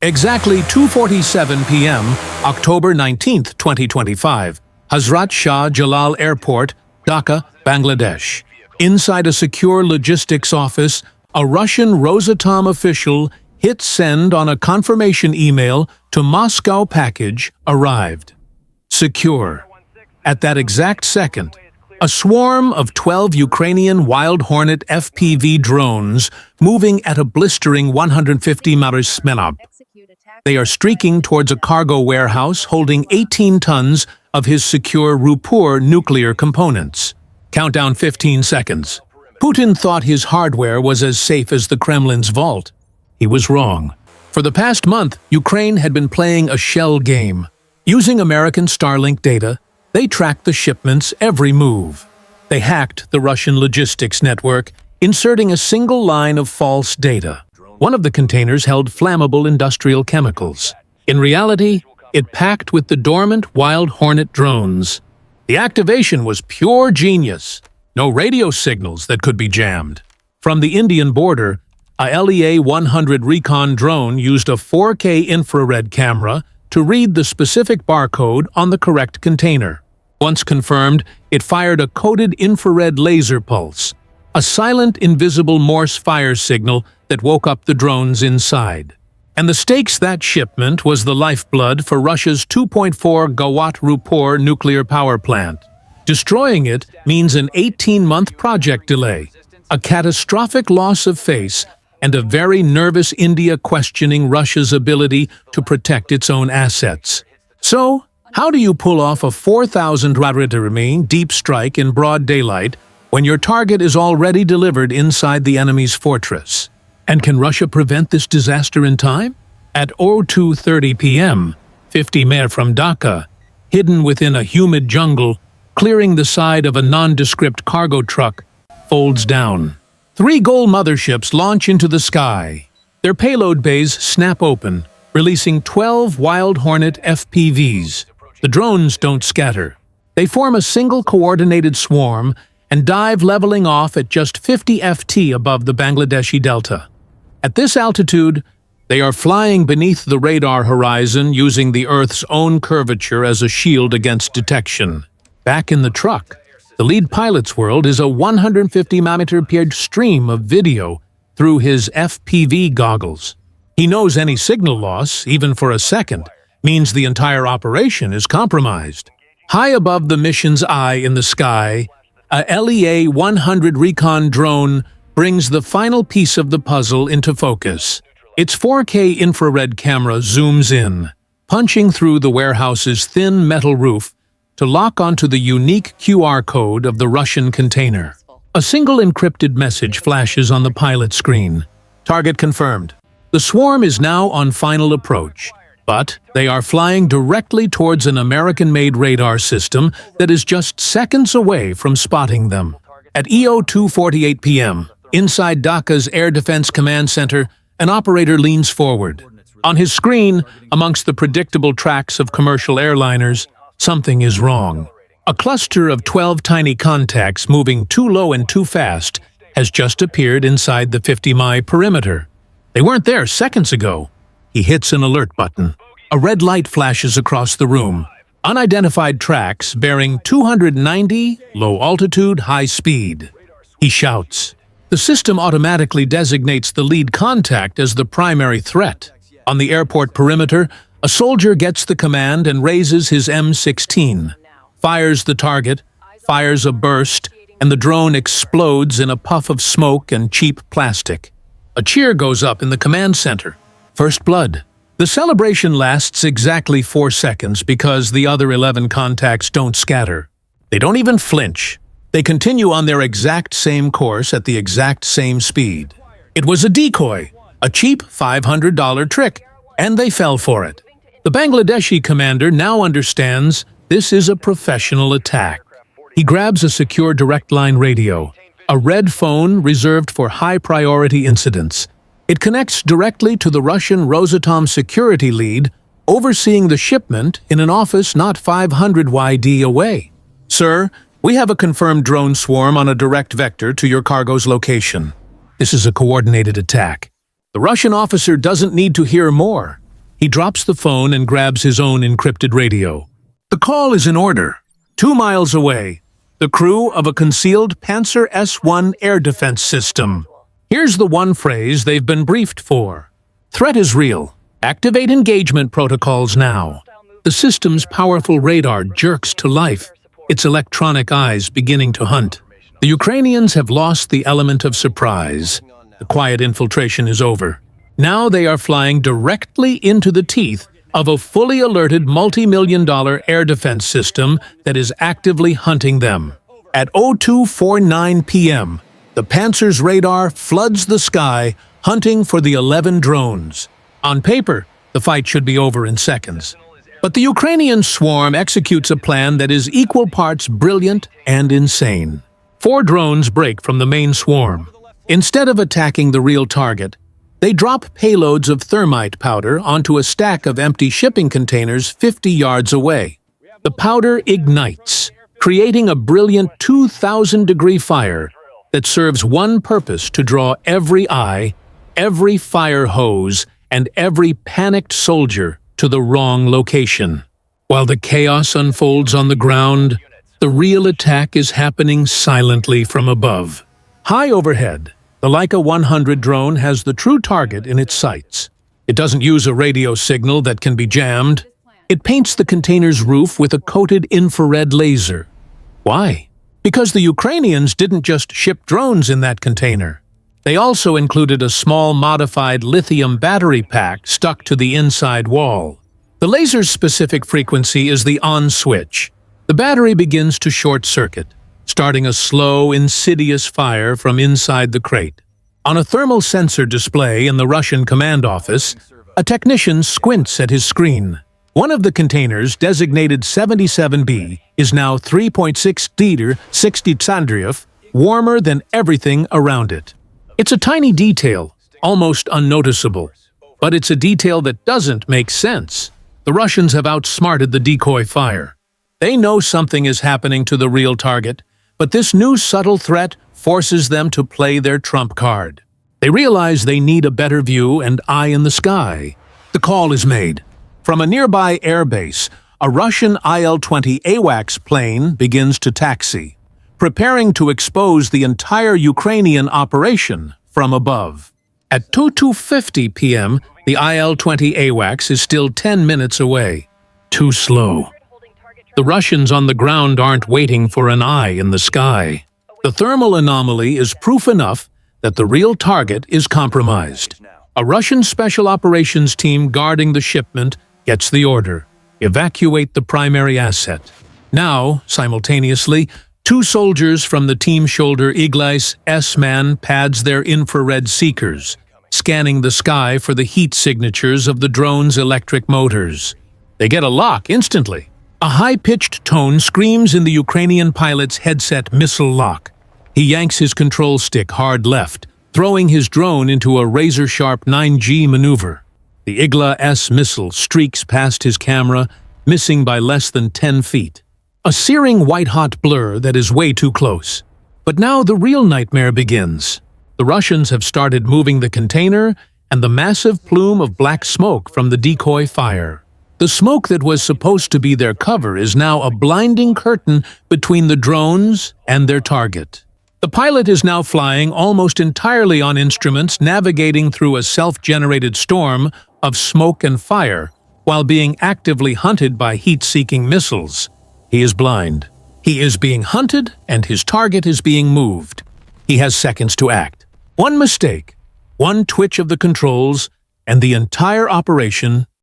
Exactly 2:47 p.m., October 19, 2025, Hazrat Shah Jalal Airport, Dhaka, Bangladesh. Inside a secure logistics office, a Russian Rosatom official hit send on a confirmation email to Moscow package arrived. Secure. At that exact second, a swarm of 12 Ukrainian Wild Hornet FPV drones moving at a blistering 150 miles per hour. They are streaking towards a cargo warehouse holding 18 tons of his secure Rooppur nuclear components. Countdown 15 seconds. Putin thought his hardware was as safe as the Kremlin's vault. He was wrong. For the past month, Ukraine had been playing a shell game. Using American Starlink data, they tracked the shipment's every move. They hacked the Russian logistics network, inserting a single line of false data. One of the containers held flammable industrial chemicals. In reality, it packed with the dormant Wild Hornet drones. The activation was pure genius. No radio signals that could be jammed. From the Indian border, a LEA-100 recon drone used a 4K infrared camera to read the specific barcode on the correct container. Once confirmed, it fired a coded infrared laser pulse, a silent, invisible Morse fire signal that woke up the drones inside. And the stakes that shipment was the lifeblood for Russia's 2.4 gigawatt Rooppur nuclear power plant. Destroying it means an 18-month project delay, a catastrophic loss of face, and a very nervous India questioning Russia's ability to protect its own assets. So, how do you pull off a 4,000 rami deep strike in broad daylight when your target is already delivered inside the enemy's fortress? And can Russia prevent this disaster in time? At 02:30 p.m., 50 miles from Dhaka, hidden within a humid jungle, clearing the side of a nondescript cargo truck, folds down. 3 gold motherships launch into the sky. Their payload bays snap open, releasing 12 Wild Hornet FPVs. The drones don't scatter. They form a single coordinated swarm and dive leveling off at just 50 FT above the Bangladeshi delta. At this altitude, they are flying beneath the radar horizon using the Earth's own curvature as a shield against detection. Back in the truck, the lead pilot's world is a 150mm stream of video through his FPV goggles. He knows any signal loss, even for a second, means the entire operation is compromised. High above the mission's eye in the sky, a LEA-100 recon drone brings the final piece of the puzzle into focus. Its 4K infrared camera zooms in, punching through the warehouse's thin metal roof to lock onto the unique QR code of the Russian container. A single encrypted message flashes on the pilot screen. Target confirmed. The swarm is now on final approach, but they are flying directly towards an American-made radar system that is just seconds away from spotting them. At EO 2:48 p.m., inside Dhaka's Air Defense Command Center, an operator leans forward. On his screen, amongst the predictable tracks of commercial airliners, something is wrong. A cluster of 12 tiny contacts moving too low and too fast has just appeared inside the 50-mile perimeter. They weren't there seconds ago. He hits an alert button. A red light flashes across the room. Unidentified tracks bearing 290, low altitude, high speed. He shouts. The system automatically designates the lead contact as the primary threat. On the airport perimeter, a soldier gets the command and raises his M16, fires the target, fires a burst, and the drone explodes in a puff of smoke and cheap plastic. A cheer goes up in the command center. First blood. The celebration lasts exactly 4 seconds because the other 11 contacts don't scatter. They don't even flinch. They continue on their exact same course at the exact same speed. It was a decoy, a cheap $500 trick, and they fell for it. The Bangladeshi commander now understands this is a professional attack. He grabs a secure direct line radio, a red phone reserved for high-priority incidents. It connects directly to the Russian Rosatom security lead, overseeing the shipment in an office not 500 YD away. Sir, we have a confirmed drone swarm on a direct vector to your cargo's location. This is a coordinated attack. The Russian officer doesn't need to hear more. He drops the phone and grabs his own encrypted radio. The call is in order. 2 miles away, the crew of a concealed Panzer S-1 air defense system. Here's the one phrase they've been briefed for. Threat is real. Activate engagement protocols now. The system's powerful radar jerks to life, its electronic eyes beginning to hunt. The Ukrainians have lost the element of surprise. The quiet infiltration is over. Now they are flying directly into the teeth of a fully alerted multi-million-dollar air defense system that is actively hunting them. At 02:49 p.m., the Panzer's radar floods the sky, hunting for the 11 drones. On paper, the fight should be over in seconds. But the Ukrainian swarm executes a plan that is equal parts brilliant and insane. 4 drones break from the main swarm. Instead of attacking the real target, they drop payloads of thermite powder onto a stack of empty shipping containers 50 yards away. The powder ignites, creating a brilliant 2,000-degree fire that serves one purpose: to draw every eye, every fire hose, and every panicked soldier to the wrong location. While the chaos unfolds on the ground, the real attack is happening silently from above. High overhead, the Leica 100 drone has the true target in its sights. It doesn't use a radio signal that can be jammed. It paints the container's roof with a coated infrared laser. Why? Because the Ukrainians didn't just ship drones in that container. They also included a small modified lithium battery pack stuck to the inside wall. The laser's specific frequency is the on switch. The battery begins to short-circuit, starting a slow, insidious fire from inside the crate. On a thermal sensor display in the Russian command office, a technician squints at his screen. One of the containers, designated 77B, is now 3.6 liter 60 Tsandriev, warmer than everything around it. It's a tiny detail, almost unnoticeable, but it's a detail that doesn't make sense. The Russians have outsmarted the decoy fire. They know something is happening to the real target, but this new subtle threat forces them to play their trump card. They realize they need a better view and eye in the sky. The call is made. From a nearby airbase, a Russian Il-20 AWACS plane begins to taxi, preparing to expose the entire Ukrainian operation from above. At 02:50 p.m., the Il-20 AWACS is still 10 minutes away. Too slow. The Russians on the ground aren't waiting for an eye in the sky. The thermal anomaly is proof enough that the real target is compromised. A Russian special operations team guarding the shipment gets the order: evacuate the primary asset. Now, simultaneously, 2 soldiers from the team shoulder Igla-S man pads their infrared seekers, scanning the sky for the heat signatures of the drone's electric motors. They get a lock instantly. A high-pitched tone screams in the Ukrainian pilot's headset missile lock. He yanks his control stick hard left, throwing his drone into a razor-sharp 9G maneuver. The Igla-S missile streaks past his camera, missing by less than 10 feet. A searing white-hot blur that is way too close. But now the real nightmare begins. The Russians have started moving the container and the massive plume of black smoke from the decoy fire. The smoke that was supposed to be their cover is now a blinding curtain between the drones and their target. The pilot is now flying almost entirely on instruments, navigating through a self-generated storm of smoke and fire, while being actively hunted by heat-seeking missiles. He is blind. He is being hunted, and his target is being moved. He has seconds to act. One mistake, one twitch of the controls, and the entire operation